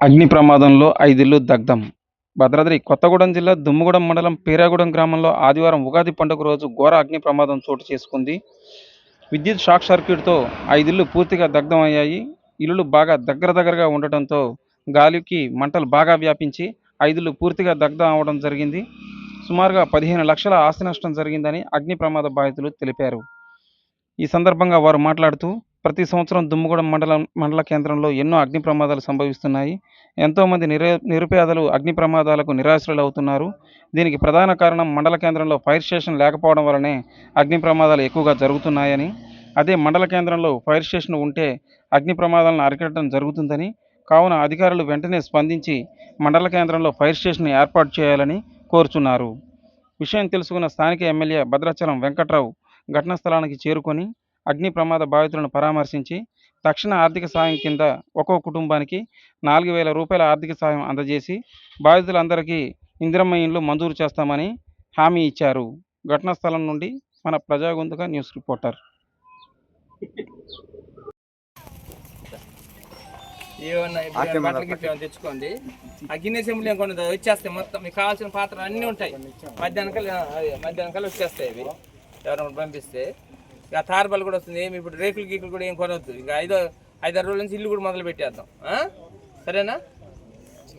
అగ్ని ప్రమాదంలో 5 ఇళ్లు దగ్ధం. భద్రాద్రి కొత్తగూడెం జిల్లా దుమ్ముగూడెం మండలం పేరాగూడెం గ్రామంలో ఆదివారం ఉగాది పండుగ రోజు ఘోర అగ్ని ప్రమాదం చోటు చేసుకుంది. విద్యుత్ షార్ట్ సర్క్యూట్తో 5 ఇళ్లు పూర్తిగా దగ్ధం అయ్యాయి. ఇళ్లు బాగా దగ్గరగా ఉండటంతో గాలికి మంటలు బాగా వ్యాపించి 5 ఇళ్లు పూర్తిగా దగ్ధం అవడం జరిగింది. సుమారుగా 15 లక్షల ఆస్తి నష్టం జరిగిందని అగ్ని ప్రమాద బాధితులు తెలిపారు. ఈ సందర్భంగా వారు మాట్లాడుతూ, ప్రతి సంవత్సరం దుమ్ముగూడెం మండల కేంద్రంలో ఎన్నో అగ్ని ప్రమాదాలు సంభవిస్తున్నాయి. ఎంతోమంది నిరుపేదలు అగ్ని ప్రమాదాలకు నిరాశ్రులవుతున్నారు. దీనికి ప్రధాన కారణం మండల కేంద్రంలో ఫైర్ స్టేషన్ లేకపోవడం వల్లనే అగ్ని ప్రమాదాలు ఎక్కువగా జరుగుతున్నాయని, అదే మండల కేంద్రంలో ఫైర్ స్టేషన్ ఉంటే అగ్ని ప్రమాదాలను అరికట్టడం జరుగుతుందని, కావున అధికారులు వెంటనే స్పందించి మండల కేంద్రంలో ఫైర్ స్టేషన్ ఏర్పాటు చేయాలని కోరుచున్నారు. విషయం తెలుసుకున్న స్థానిక ఎమ్మెల్యే భద్రాచలం వెంకట్రావు ఘటనా స్థలానికి చేరుకొని అగ్ని ప్రమాద బాధితులను పరామర్శించి తక్షణ ఆర్థిక సాయం కింద ఒక్కో కుటుంబానికి 4,000 రూపాయల ఆర్థిక సాయం అందజేసి బాధితులందరికీ ఇందిరమ్మ ఇండ్లు మంజూరు చేస్తామని హామీ ఇచ్చారు. ఘటనా స్థలం నుండి మన ప్రజాగొంతుక న్యూస్ రిపోర్టర్. తెచ్చుకోండి. ఆ గిన్నె సెంబులు ఇంకొన్ని వచ్చేస్తాయి. మొత్తం మీకు కావాల్సిన పాత్రలు అన్నీ ఉంటాయి. మధ్యాహ్నం వచ్చేస్తాయి. అవి ఎవరైనా పంపిస్తే ఇక తార్బల్ కూడా వస్తుంది. ఏమి ఇప్పుడు రేకులు గీకులు కూడా ఏం కొనవద్దు. ఇంకా 5-6 రోజుల నుంచి ఇల్లు కూడా మొదలు పెట్టేద్దాం. సరేనా?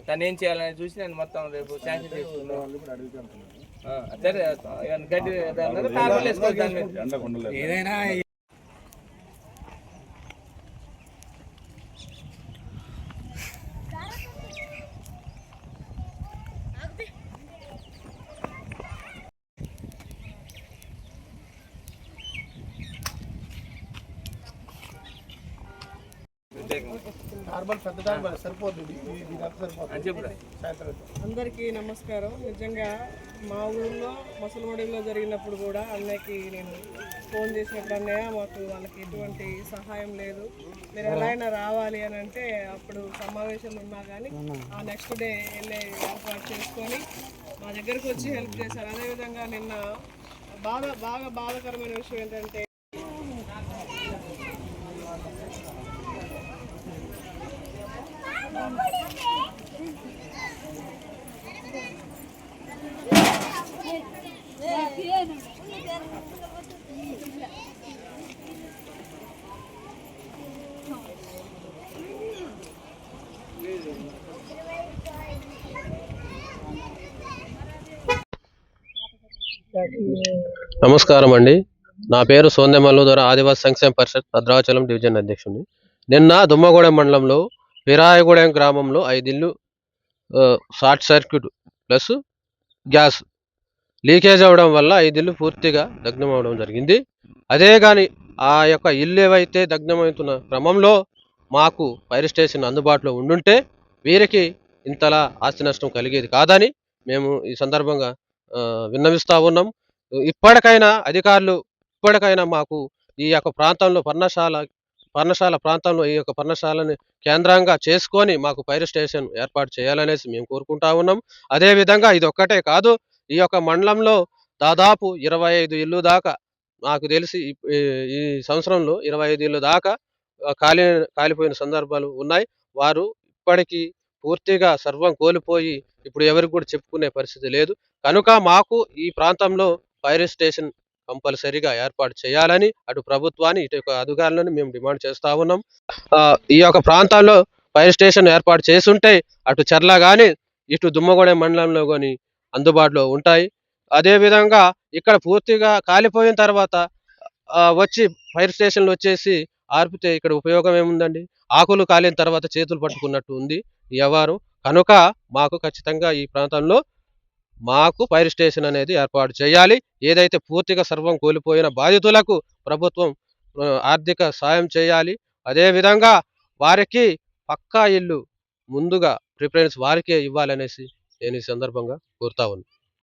దాన్ని ఏం చేయాలని చూసి నేను మొత్తం రేపు శాంక్షన్ చేసుకున్నాను. సరే, గడ్డి తార్బల్ వేసుకోవచ్చు. ఏదైనా అందరికీ నమస్కారం. నిజంగా మా ఊళ్ళో ముసలిమడిలో జరిగినప్పుడు కూడా అన్నయ్యకి నేను ఫోన్ చేసినప్పుడు అన్నయ్య మాకు వాళ్ళకి ఎటువంటి సహాయం లేదు, మీరు ఎలా అయినా రావాలి అని అంటే అప్పుడు సమావేశాలు ఉన్నా కానీ ఆ నెక్స్ట్ డే వెళ్ళే ఏర్పాటు చేసుకొని మా దగ్గరకు వచ్చి హెల్ప్ చేశారు. అదేవిధంగా నిన్న బాగా బాధాకరమైన విషయం ఏంటంటే నమస్కారం అండి. నా పేరు సోందెమల్లుదొర ఆదివాసీ సంక్షేమ పరిషత్ భద్రాచలం డివిజన్ అధ్యక్షుడిని. నిన్న దుమ్మగూడెం మండలంలో పిరాయగూడెం గ్రామంలో 5 ఇళ్ళు short circuit plus gas leakage అవ్వడం వల్ల 5 ఇళ్ళు పూర్తిగా దగ్ధం అవడం జరిగింది. అదే కానీ ఆ యొక్క ఇల్లు ఏవైతే దగ్ధమవుతున్న క్రమంలో మాకు ఫైర్ స్టేషన్ అందుబాటులో ఉండుంటే వీరికి ఇంతలా ఆస్తి నష్టం కలిగేది కాదని మేము ఈ సందర్భంగా విన్నవిస్తూ ఉన్నాం. ఇప్పటికైనా అధికారులు మాకు ఈ యొక్క ప్రాంతంలో పర్ణశాల ప్రాంతంలో ఈ యొక్క పర్ణశాలని కేంద్రంగా చేసుకొని మాకు ఫైర్ స్టేషన్ ఏర్పాటు చేయాలనేసి మేము కోరుకుంటా ఉన్నాం. అదేవిధంగా ఇది ఒక్కటే కాదు, ఈ యొక్క మండలంలో దాదాపు 25 ఇళ్ళు దాకా నాకు తెలిసి ఈ సంవత్సరంలో 25 ఇళ్ళు దాకా కాలిపోయిన సందర్భాలు ఉన్నాయి. వారు ఇప్పటికీ పూర్తిగా సర్వం కోల్పోయి ఇప్పుడు ఎవరికి కూడా చెప్పుకునే పరిస్థితి లేదు. కనుక మాకు ఈ ప్రాంతంలో ఫైర్ స్టేషన్ కంపల్సరీగా ఏర్పాటు చేయాలని అటు ప్రభుత్వాన్ని ఇటు అధికారులను మేము డిమాండ్ చేస్తా ఉన్నాం. ఈ యొక్క ప్రాంతాల్లో ఫైర్ స్టేషన్ ఏర్పాటు చేసుంటే అటు చర్ల కానీ ఇటు దుమ్మగూడెం మండలంలో కానీ అందుబాటులో ఉంటాయి. అదేవిధంగా ఇక్కడ పూర్తిగా కాలిపోయిన తర్వాత వచ్చి ఫైర్ స్టేషన్లు వచ్చేసి ఆర్పితే ఇక్కడ ఉపయోగం ఏముందండి? ఆకులు కాలిన తర్వాత చేతులు పట్టుకున్నట్టు ఉంది ఈ వ్యవహారం. కనుక మాకు ఖచ్చితంగా ఈ ప్రాంతంలో మాకు ఫైర్ స్టేషన్ అనేది ఏర్పాటు చేయాలి. ఏదైతే పూర్తిగా సర్వం కోల్పోయిన బాధితులకు ప్రభుత్వం ఆర్థిక సాయం చేయాలి. అదేవిధంగా వారికి పక్కా ఇల్లు ముందుగా ప్రిఫరెన్స్ వారికే ఇవ్వాలనేసి నేను ఈ సందర్భంగా కోరుతా ఉన్నాను.